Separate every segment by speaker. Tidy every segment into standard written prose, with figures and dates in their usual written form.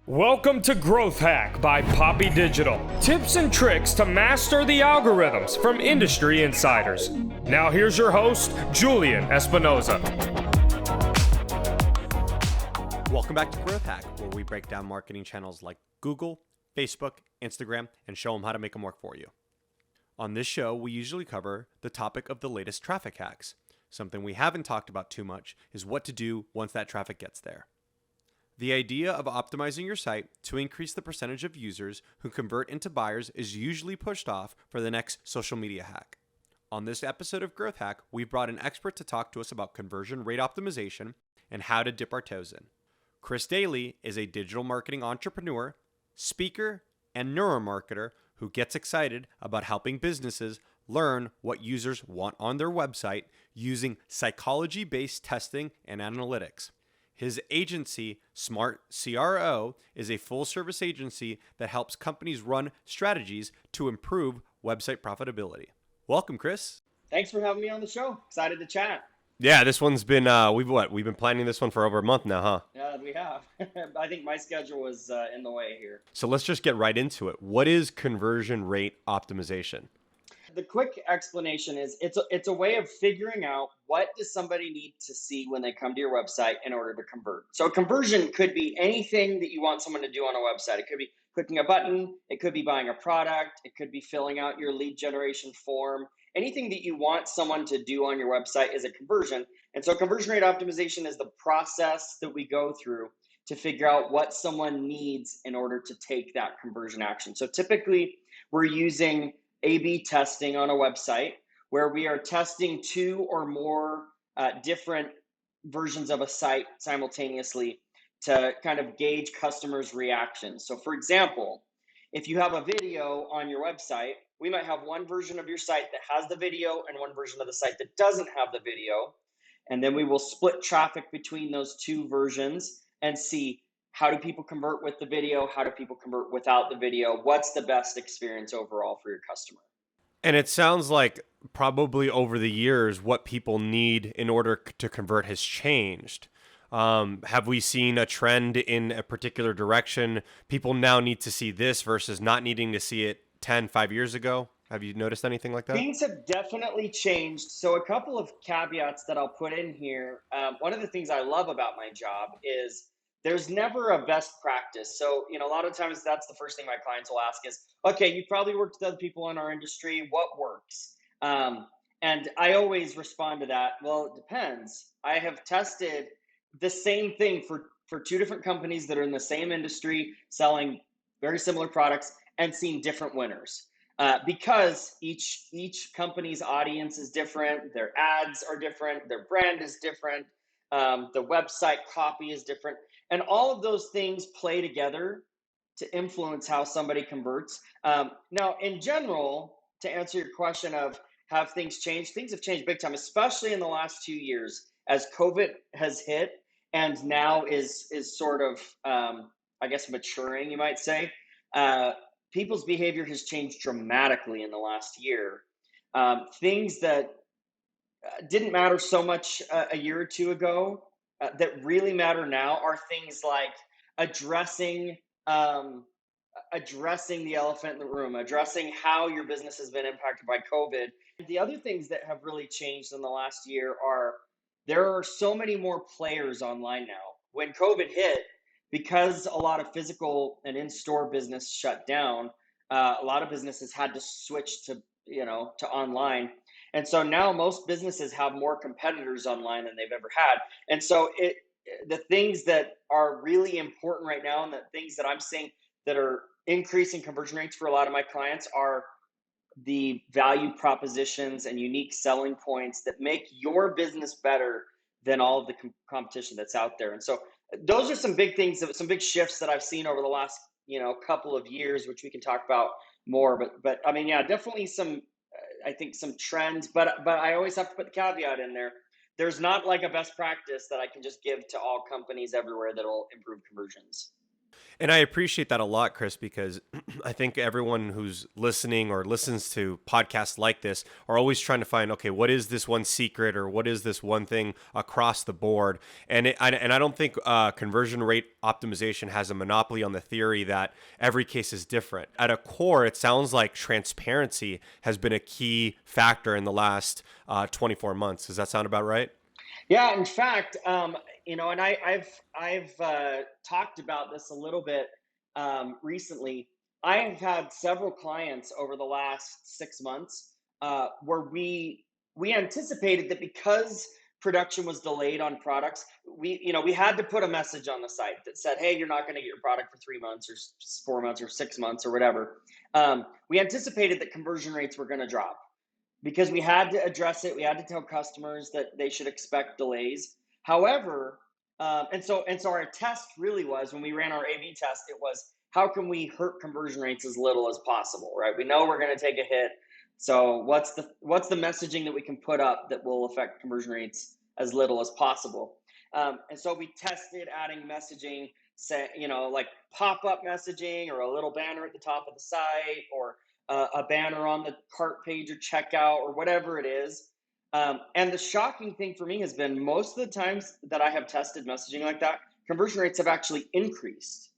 Speaker 1: Welcome to Growth Hack by Poppy Digital. Tips and tricks to master the algorithms from industry insiders. Now here's your host, Julian Espinoza.
Speaker 2: Welcome back to Growth Hack, where we break down marketing channels like Google, Facebook, Instagram, and show them how to make them work for you. On this show, we usually cover the topic of the latest traffic hacks. Something we haven't talked about too much is what to do once that traffic gets there. The idea of optimizing your site to increase the percentage of users who convert into buyers is usually pushed off for the next social media hack. On this episode of Growth Hack, we've brought an expert to talk to us about conversion rate optimization and how to dip our toes in. Chris Daly is a digital marketing entrepreneur, speaker, and neuromarketer who gets excited about helping businesses learn what users want on their website using psychology-based testing and analytics. His agency, Smart CRO, is a full-service agency that helps companies run strategies to improve website profitability. Welcome, Chris.
Speaker 3: Thanks for having me on the show. Excited to chat.
Speaker 2: Yeah, this one's been we've been planning this one for over a month now, huh?
Speaker 3: Yeah, we have. I think my schedule was in the way here.
Speaker 2: So let's just get right into it. What is conversion rate optimization?
Speaker 3: The quick explanation is it's a way of figuring out what does somebody need to see when they come to your website in order to convert. So conversion could be anything that you want someone to do on a website. It could be clicking a button, it could be buying a product, it could be filling out your lead generation form. Anything that you want someone to do on your website is a conversion. And so conversion rate optimization is the process that we go through to figure out what someone needs in order to take that conversion action. So typically we're using A/B testing on a website where we are testing two or more different versions of a site simultaneously to kind of gauge customers' reactions. So for example, if you have a video on your website, we might have one version of your site that has the video and one version of the site that doesn't have the video. And then we will split traffic between those two versions and see how do people convert with the video? How do people convert without the video? What's the best experience overall for your customer?
Speaker 2: And it sounds like probably over the years, what people need in order to convert has changed. Have we seen a trend in a particular direction? People now need to see this versus not needing to see it 5 years ago. Have you noticed anything like that?
Speaker 3: Things have definitely changed. So a couple of caveats that I'll put in here. One of the things I love about my job is there's never a best practice. So, a lot of times that's the first thing my clients will ask is, okay, you've probably worked with other people in our industry. What works? And I always respond to that. Well, it depends. I have tested the same thing for two different companies that are in the same industry selling very similar products and seen different winners. Because each company's audience is different, their ads are different, their brand is different, the website copy is different, and all of those things play together to influence how somebody converts. Now, in general, to answer your question of have things changed, things have changed big time, especially in the last 2 years as COVID has hit and now is sort of, I guess, maturing, you might say. People's behavior has changed dramatically in the last year. Things that didn't matter so much a year or two ago that really matter now are things like addressing the elephant in the room, addressing how your business has been impacted by COVID. The other things that have really changed in the last year are there are so many more players online now. When COVID hit, because a lot of physical and in-store business shut down, a lot of businesses had to switch to online. And so now most businesses have more competitors online than they've ever had. And so the things that are really important right now and the things that I'm seeing that are increasing conversion rates for a lot of my clients are the value propositions and unique selling points that make your business better than all of the competition that's out there. And so those are some big things, some big shifts that I've seen over the last, couple of years, which we can talk about more. But I mean, yeah, definitely some trends. But I always have to put the caveat in there. There's not like a best practice that I can just give to all companies everywhere that'll improve conversions.
Speaker 2: And I appreciate that a lot, Chris, because I think everyone who's listening or listens to podcasts like this are always trying to find, okay, what is this one secret or what is this one thing across the board? And I don't think conversion rate optimization has a monopoly on the theory that every case is different. At a core, it sounds like transparency has been a key factor in the last 24 months. Does that sound about right?
Speaker 3: Yeah, in fact, and I've talked about this a little bit recently. I have had several clients over the last 6 months where we anticipated that because production was delayed on products, we had to put a message on the site that said, "Hey, you're not going to get your product for 3 months or 4 months or 6 months or whatever." We anticipated that conversion rates were going to drop because we had to address it. We had to tell customers that they should expect delays. However, and so our test really was when we ran our A/B test. It was how can we hurt conversion rates as little as possible, right? We know we're going to take a hit, so what's the messaging that we can put up that will affect conversion rates as little as possible? And so we tested adding messaging, say, like pop-up messaging or a little banner at the top of the site or a banner on the cart page or checkout or whatever it is. And the shocking thing for me has been most of the times that I have tested messaging like that, conversion rates have actually increased.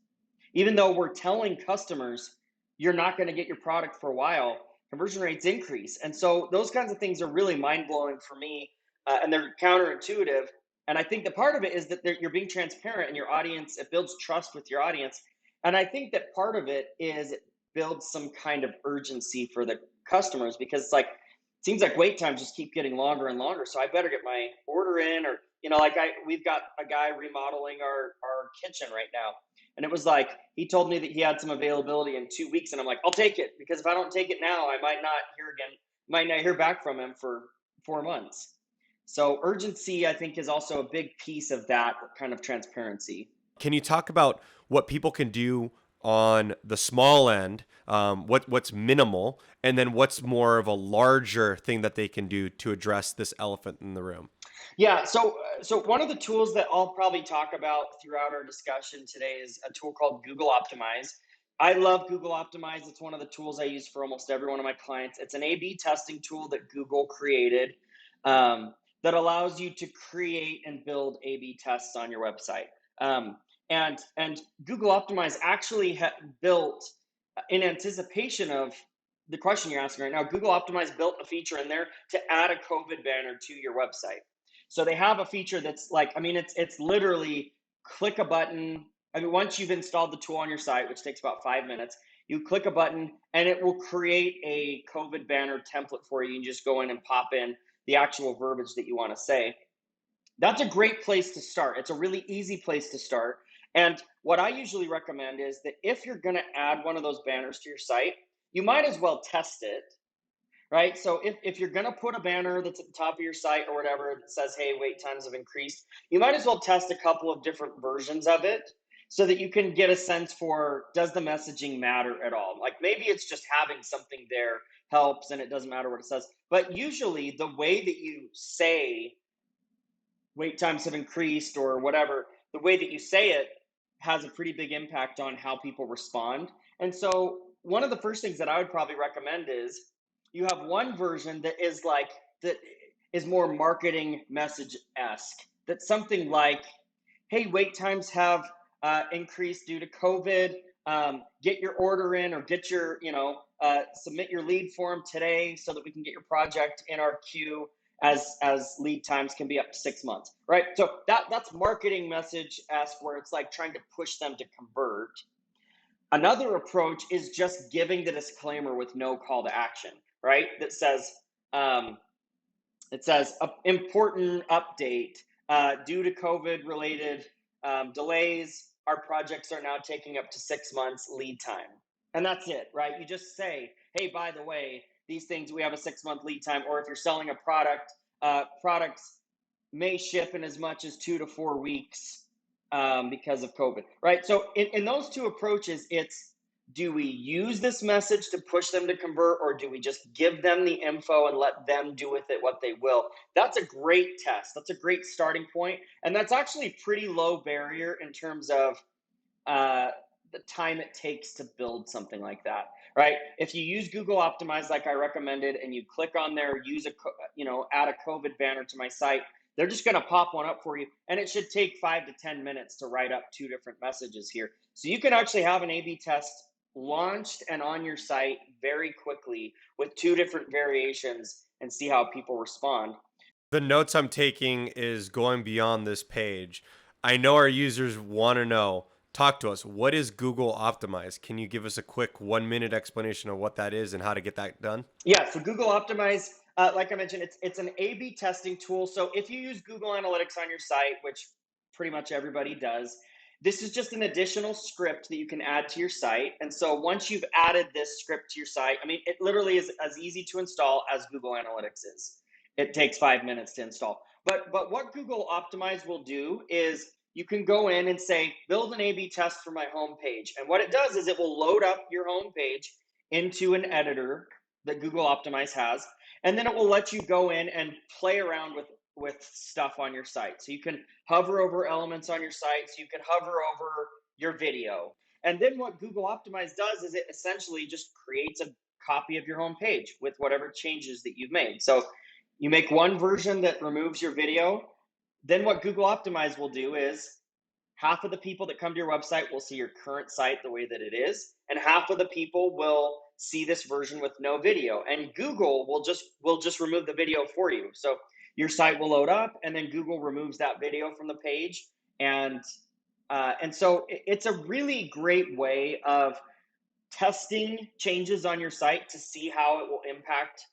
Speaker 3: Even though we're telling customers you're not going to get your product for a while, conversion rates increase. And so those kinds of things are really mind blowing for me, and they're counterintuitive. And I think the part of it is that you're being transparent, and your audience, it builds trust with your audience. And I think that part of it is it builds some kind of urgency for the customers because it's like it seems like wait times just keep getting longer and longer. So I better get my order in, or we've got a guy remodeling our kitchen right now. And it was like he told me that he had some availability in 2 weeks, and I'm like, I'll take it because if I don't take it now, I might not hear back from him for 4 months. So urgency, I think, is also a big piece of that kind of transparency.
Speaker 2: Can you talk about what people can do on the small end, what's minimal, and then what's more of a larger thing that they can do to address this elephant in the room?
Speaker 3: Yeah, so one of the tools that I'll probably talk about throughout our discussion today is a tool called Google Optimize. I love Google Optimize. It's one of the tools I use for almost every one of my clients. It's an A/B testing tool that Google created that allows you to create and build A/B tests on your website. And Google Optimize actually built in anticipation of the question you're asking right now. Google Optimize built a feature in there to add a COVID banner to your website. So they have a feature that's like, I mean, it's literally click a button. I mean, once you've installed the tool on your site, which takes about 5 minutes, you click a button and it will create a COVID banner template for you. You can just go in and pop in the actual verbiage that you want to say. That's a great place to start. It's a really easy place to start. And what I usually recommend is that if you're going to add one of those banners to your site, you might as well test it, right? So if you're going to put a banner that's at the top of your site or whatever that says, hey, wait times have increased, you might as well test a couple of different versions of it so that you can get a sense for, does the messaging matter at all? Like maybe it's just having something there helps and it doesn't matter what it says. But usually the way that you say wait times have increased or whatever, the way that you say it has a pretty big impact on how people respond. And so one of the first things that I would probably recommend is you have one version that is more marketing message-esque. That's something like, hey, wait times have increased due to COVID. Get your order in or get your, submit your lead form today so that we can get your project in our queue as lead times can be up to 6 months, right? So that's marketing message-esque where it's like trying to push them to convert. Another approach is just giving the disclaimer with no call to action, right? That says, important update due to COVID-related delays. Our projects are now taking up to 6 months lead time, and that's it, right? You just say, hey, by the way, these things we have a 6-month lead time, or if you're selling a product, products may ship in as much as 2 to 4 weeks because of COVID, right? So in those two approaches, it's do we use this message to push them to convert, or do we just give them the info and let them do with it what they will? That's a great test. That's a great starting point. And that's actually pretty low barrier in terms of time it takes to build something like that, right? If you use Google Optimize like I recommended, and you click on there, add a COVID banner to my site, they're just going to pop one up for you, and it should take 5 to 10 minutes to write up 2 different messages here. So you can actually have an A/B test launched and on your site very quickly with 2 different variations and see how people respond.
Speaker 2: The notes I'm taking is going beyond this page. I know our users want to know. Talk to us. What is Google Optimize? Can you give us a quick 1 minute explanation of what that is and how to get that done?
Speaker 3: Yeah, so Google Optimize, like I mentioned, it's an A/B testing tool. So if you use Google Analytics on your site, which pretty much everybody does, this is just an additional script that you can add to your site. And so once you've added this script to your site, I mean, it literally is as easy to install as Google Analytics is. It takes 5 minutes to install. But what Google Optimize will do is you can go in and say, build an A/B test for my home page. And what it does is it will load up your home page into an editor that Google Optimize has, and then it will let you go in and play around with stuff on your site. So you can hover over elements on your site, so you can hover over your video. And then what Google Optimize does is it essentially just creates a copy of your home page with whatever changes that you've made. So you make one version that removes your video. Then what Google Optimize will do is half of the people that come to your website will see your current site the way that it is, and half of the people will see this version with no video. And Google will just remove the video for you. So your site will load up, and then Google removes that video from the page. And so it's a really great way of testing changes on your site to see how it will impact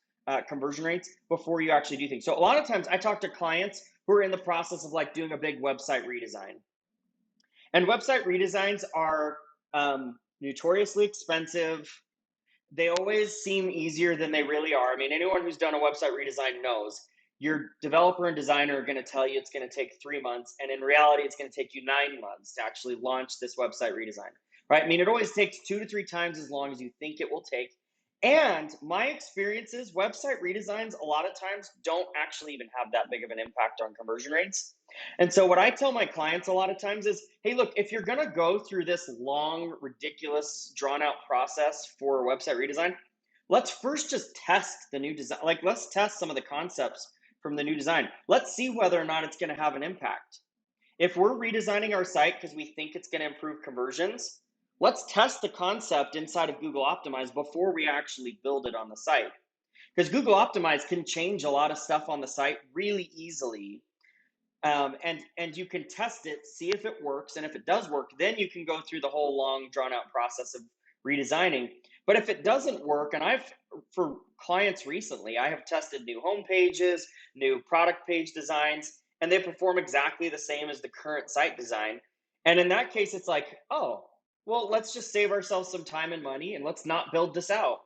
Speaker 3: conversion rates before you actually do things. So a lot of times I talk to clients who are in the process of like doing a big website redesign. And website redesigns are notoriously expensive. They always seem easier than they really are. I mean, anyone who's done a website redesign knows your developer and designer are going to tell you it's going to take 3 months. And in reality, it's going to take you 9 months to actually launch this website redesign, right? I mean, it always takes 2 to 3 times as long as you think it will take. And my experience is website redesigns a lot of times don't actually even have that big of an impact on conversion rates. And so what I tell my clients a lot of times is, hey, look, if you're going to go through this long, ridiculous, drawn out process for a website redesign, let's first just test the new design. Like, let's test some of the concepts from the new design. Let's see whether or not it's going to have an impact. If we're redesigning our site because we think it's going to improve conversions, let's test the concept inside of Google Optimize before we actually build it on the site. Because Google Optimize can change a lot of stuff on the site really easily. And you can test it, see if it works. And if it does work, then you can go through the whole long drawn out process of redesigning. But if it doesn't work, and for clients recently, I have tested new home pages, new product page designs, and they perform exactly the same as the current site design. And in that case, it's like, oh, well, let's just save ourselves some time and money and let's not build this out.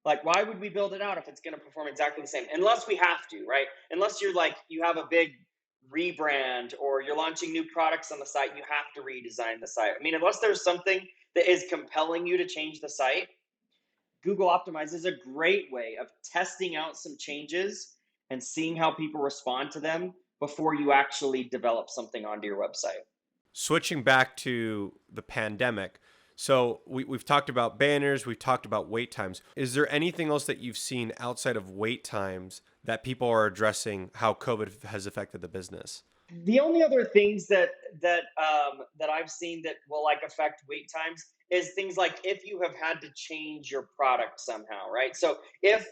Speaker 3: Like, why would we build it out if it's going to perform exactly the same? Unless we have to, right? Unless you're like, you have a big rebrand or you're launching new products on the site, you have to redesign the site. I mean, unless there's something that is compelling you to change the site, Google Optimize is a great way of testing out some changes and seeing how people respond to them before you actually develop something onto your website.
Speaker 2: Switching back to the pandemic. So we've talked about banners, we've talked about wait times. Is there anything else that you've seen outside of wait times that people are addressing how COVID has affected the business?
Speaker 3: The only other things that I've seen that will like affect wait times is things like if you have had to change your product somehow, right? So if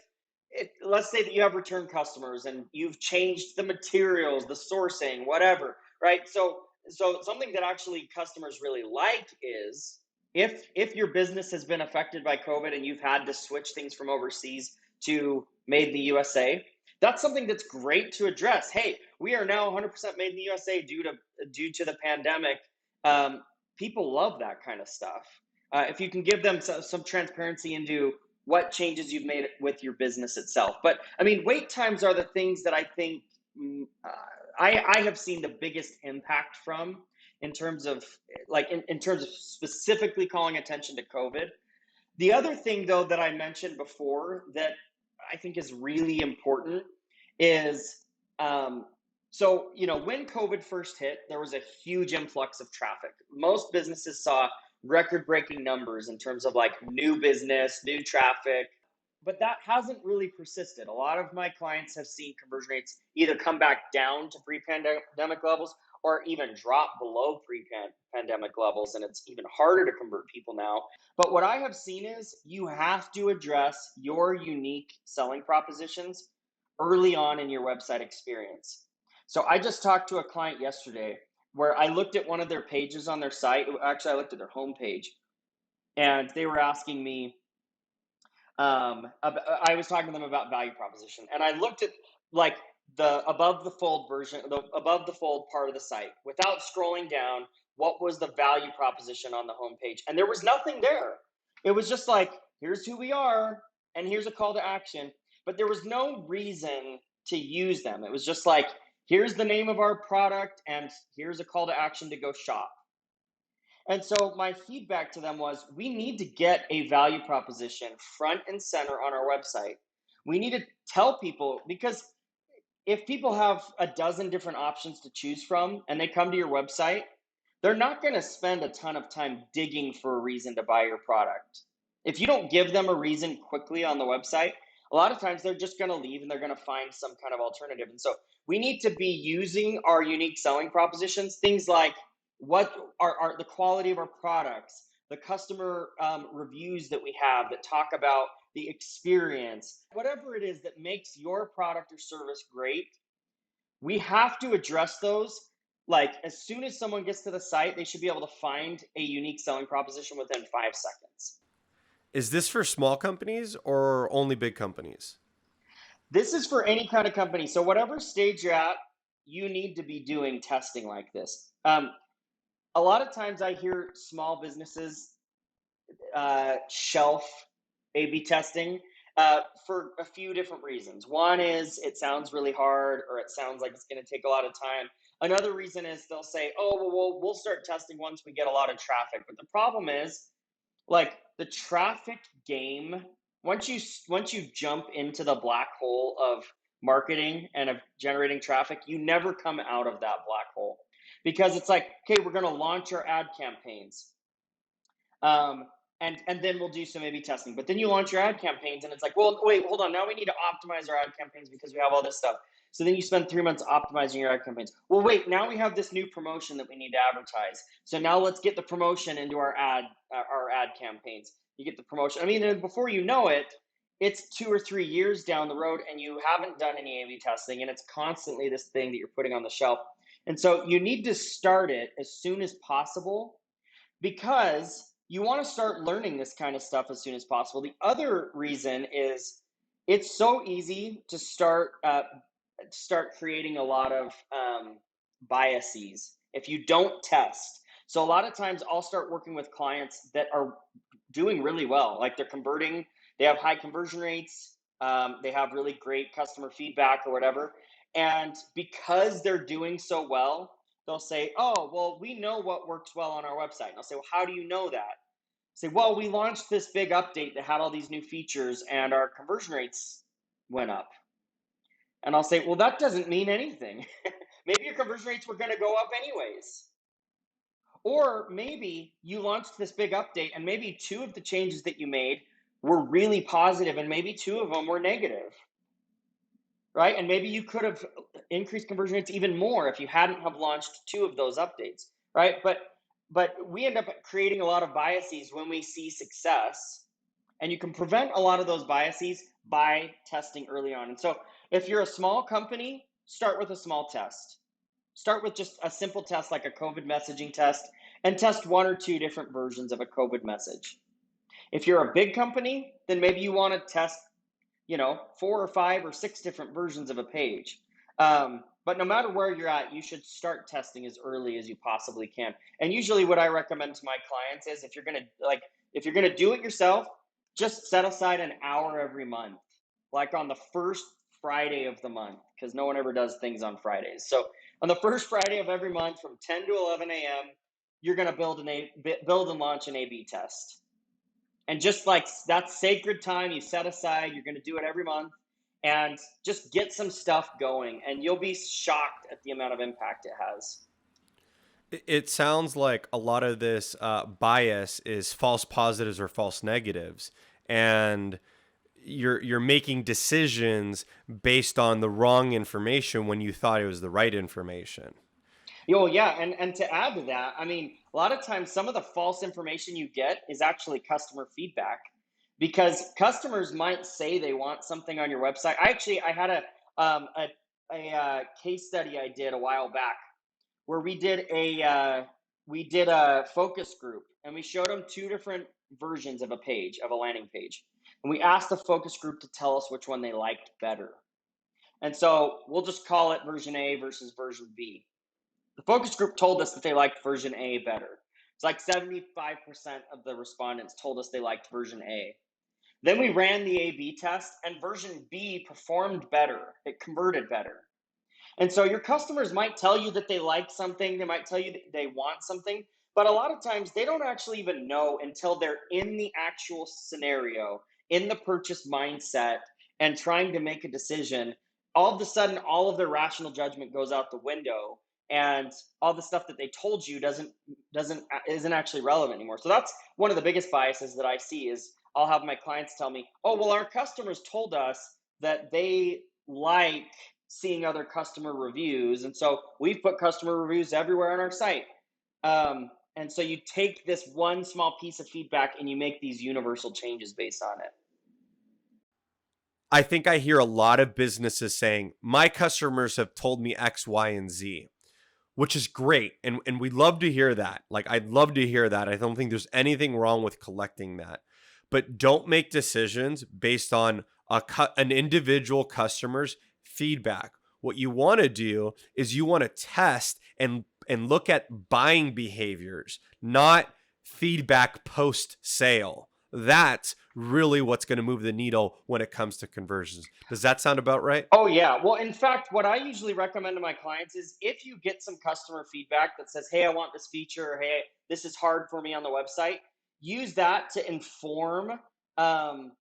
Speaker 3: let's say that you have return customers and you've changed the materials, the sourcing, whatever, right? So something that actually customers really like is if your business has been affected by COVID and you've had to switch things from overseas to made in the USA, that's something that's great to address. Hey, we are now 100% made in the USA due to the pandemic. People love that kind of stuff. If you can give them some transparency into what changes you've made with your business itself. But I mean, wait times are the things that I think I have seen the biggest impact from in terms of specifically calling attention to COVID. The other thing though that I mentioned before that I think is really important is when COVID first hit, there was a huge influx of traffic. Most businesses saw record-breaking numbers in terms of like new business, new traffic, but that hasn't really persisted. A lot of my clients have seen conversion rates either come back down to pre-pandemic levels or even drop below pre-pandemic levels, and it's even harder to convert people now. But what I have seen is you have to address your unique selling propositions early on in your website experience. So I just talked to a client yesterday where I looked at one of their pages on their site. Actually, I looked at their homepage, and they were asking me, I was talking to them about value proposition, and I looked at like the above the fold version, the above the fold part of the site, without scrolling down. What was the value proposition on the homepage? And there was nothing there. It was just like, here's who we are, and here's a call to action. But there was no reason to use them. It was just like, here's the name of our product, and here's a call to action to go shop. And so my feedback to them was, we need to get a value proposition front and center on our website. We need to tell people, because if people have a dozen different options to choose from and they come to your website, they're not going to spend a ton of time digging for a reason to buy your product. If you don't give them a reason quickly on the website, a lot of times they're just going to leave and they're going to find some kind of alternative. And so we need to be using our unique selling propositions, things like what are the quality of our products, the customer reviews that we have that talk about the experience, whatever it is that makes your product or service great. We have to address those. Like, as soon as someone gets to the site, they should be able to find a unique selling proposition within 5 seconds.
Speaker 2: Is this for small companies or only big companies?
Speaker 3: This is for any kind of company. So whatever stage you're at, you need to be doing testing like this. A lot of times I hear small businesses shelf A/B testing for a few different reasons. One is it sounds really hard, or it sounds like it's going to take a lot of time. Another reason is they'll say, oh, well, we'll start testing once we get a lot of traffic. But the problem is, like, the traffic game, once you jump into the black hole of marketing and of generating traffic, you never come out of that black hole, because it's like, okay, we're going to launch our ad campaigns. And then we'll do some A/B testing. But then you launch your ad campaigns, and it's like, well, wait, hold on. Now we need to optimize our ad campaigns because we have all this stuff. So then you spend 3 months optimizing your ad campaigns. Well, wait, now we have this new promotion that we need to advertise. So now let's get the promotion into our ad campaigns. You get the promotion. I mean, before you know it, it's 2 or 3 years down the road, and you haven't done any A/B testing, and it's constantly this thing that you're putting on the shelf. And so you need to start it as soon as possible, because you want to start learning this kind of stuff as soon as possible. The other reason is it's so easy to start creating a lot of biases if you don't test. So a lot of times I'll start working with clients that are doing really well, like they're converting, they have high conversion rates, they have really great customer feedback or whatever. And because they're doing so well, they'll say, oh, well, we know what works well on our website. And I'll say, well, how do you know that? Say, well, we launched this big update that had all these new features and our conversion rates went up. And I'll say, well, that doesn't mean anything. Maybe your conversion rates were going to go up anyways. Or maybe you launched this big update and maybe 2 of the changes that you made were really positive and maybe 2 of them were negative. Right? And maybe you could have increased conversion rates even more if you hadn't have launched 2 of those updates, right? But we end up creating a lot of biases when we see success, and you can prevent a lot of those biases by testing early on. And so if you're a small company, start with a small test. Start with just a simple test like a COVID messaging test, and test 1 or 2 different versions of a COVID message. If you're a big company, then maybe you want to test 4 or 5 or 6 different versions of a page. But no matter where you're at, you should start testing as early as you possibly can. And usually what I recommend to my clients is, if you're going to do it yourself, just set aside an hour every month, like on the first Friday of the month, because no one ever does things on Fridays. So on the first Friday of every month from 10 to 11 a.m., you're going to build and launch an A/B test. And just like that sacred time you set aside, you're going to do it every month, and just get some stuff going, and you'll be shocked at the amount of impact it has.
Speaker 2: It sounds like a lot of this bias is false positives or false negatives, and you're making decisions based on the wrong information when you thought it was the right information.
Speaker 3: Oh yeah, and to add to that, I mean, a lot of times some of the false information you get is actually customer feedback, because customers might say they want something on your website. I had a case study I did a while back where we did a focus group, and we showed them two different versions of a page, of a landing page, and we asked the focus group to tell us which one they liked better. And so we'll just call it version A versus version B. The focus group told us that they liked version A better. It's like 75% of the respondents told us they liked version A. Then we ran the A/B test, and version B performed better. It converted better. And so your customers might tell you that they like something, they might tell you that they want something, but a lot of times they don't actually even know until they're in the actual scenario, in the purchase mindset, and trying to make a decision. All of a sudden, all of their rational judgment goes out the window, and all the stuff that they told you doesn't isn't actually relevant anymore. So that's one of the biggest biases that I see is I'll have my clients tell me, "Oh, well, our customers told us that they like seeing other customer reviews, and so we've put customer reviews everywhere on our site." And so you take this one small piece of feedback and you make these universal changes based on it.
Speaker 2: I think I hear a lot of businesses saying, my customers have told me X, Y, and Z, which is great. And we love to hear that. Like, I'd love to hear that. I don't think there's anything wrong with collecting that. But don't make decisions based on an individual customer's feedback. What you want to do is you want to test and look at buying behaviors, not feedback post sale. That's really what's going to move the needle when it comes to conversions. Does that sound about right?
Speaker 3: Oh yeah. Well, in fact, what I usually recommend to my clients is if you get some customer feedback that says, "Hey, I want this feature," or, "Hey, this is hard for me on the website," use that to inform a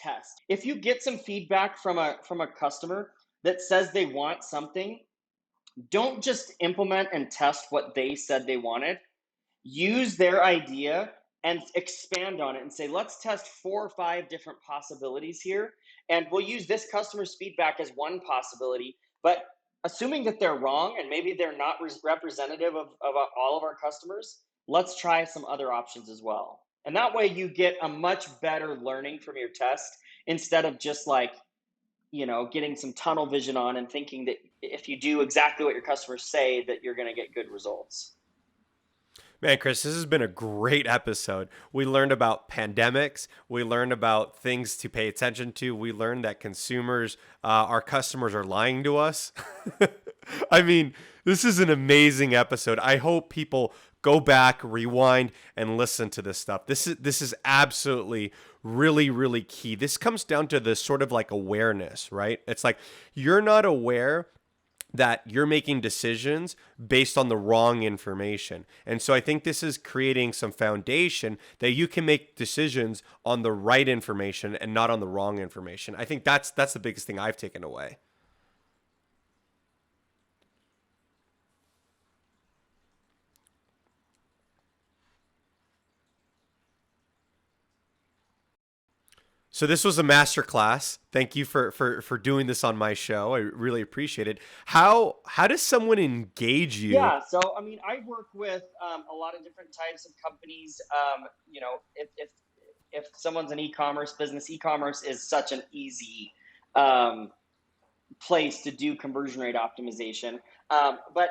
Speaker 3: test. If you get some feedback from a customer that says they want something, don't just implement and test what they said they wanted. Use their idea and expand on it and say, let's test 4 or 5 different possibilities here. And we'll use this customer's feedback as one possibility. But assuming that they're wrong and maybe they're not representative of all of our customers, let's try some other options as well. And that way you get a much better learning from your test instead of just like, getting some tunnel vision on and thinking that if you do exactly what your customers say, that you're going to get good results.
Speaker 2: Man, Chris, this has been a great episode. We learned about pandemics. We learned about things to pay attention to. We learned that consumers, our customers, are lying to us. I mean, this is an amazing episode. I hope people go back, rewind, and listen to this stuff. This is absolutely really, really key. This comes down to this sort of like awareness, right? It's like you're not aware that you're making decisions based on the wrong information. And so I think this is creating some foundation that you can make decisions on the right information and not on the wrong information. I think that's the biggest thing I've taken away. So this was a masterclass. Thank you for doing this on my show. I really appreciate it. How does someone engage you?
Speaker 3: Yeah, so I mean, I work with a lot of different types of companies. If someone's an e-commerce business, e-commerce is such an easy place to do conversion rate optimization. But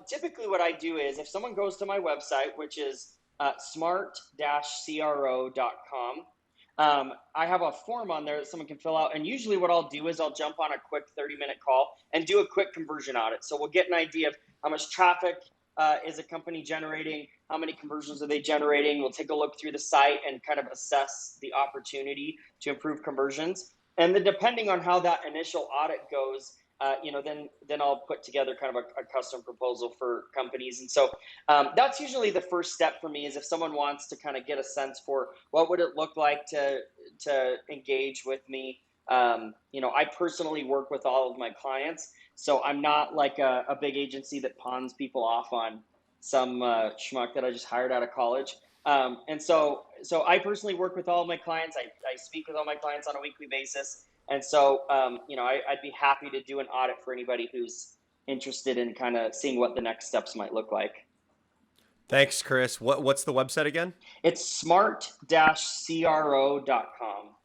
Speaker 3: typically, what I do is if someone goes to my website, which is smart-cro.com. I have a form on there that someone can fill out. And usually what I'll do is I'll jump on a quick 30-minute call and do a quick conversion audit. So we'll get an idea of how much traffic is a company generating, how many conversions are they generating. We'll take a look through the site and kind of assess the opportunity to improve conversions. And then depending on how that initial audit goes, then I'll put together kind of a custom proposal for companies. And so that's usually the first step for me is if someone wants to kind of get a sense for what would it look like to engage with me. I personally work with all of my clients, so I'm not like a big agency that pawns people off on some schmuck that I just hired out of college. And so I personally work with all of my clients. I speak with all my clients on a weekly basis. And so, I'd be happy to do an audit for anybody who's interested in kind of seeing what the next steps might look like.
Speaker 2: Thanks, Chris. What's the website again?
Speaker 3: It's smart-cro.com.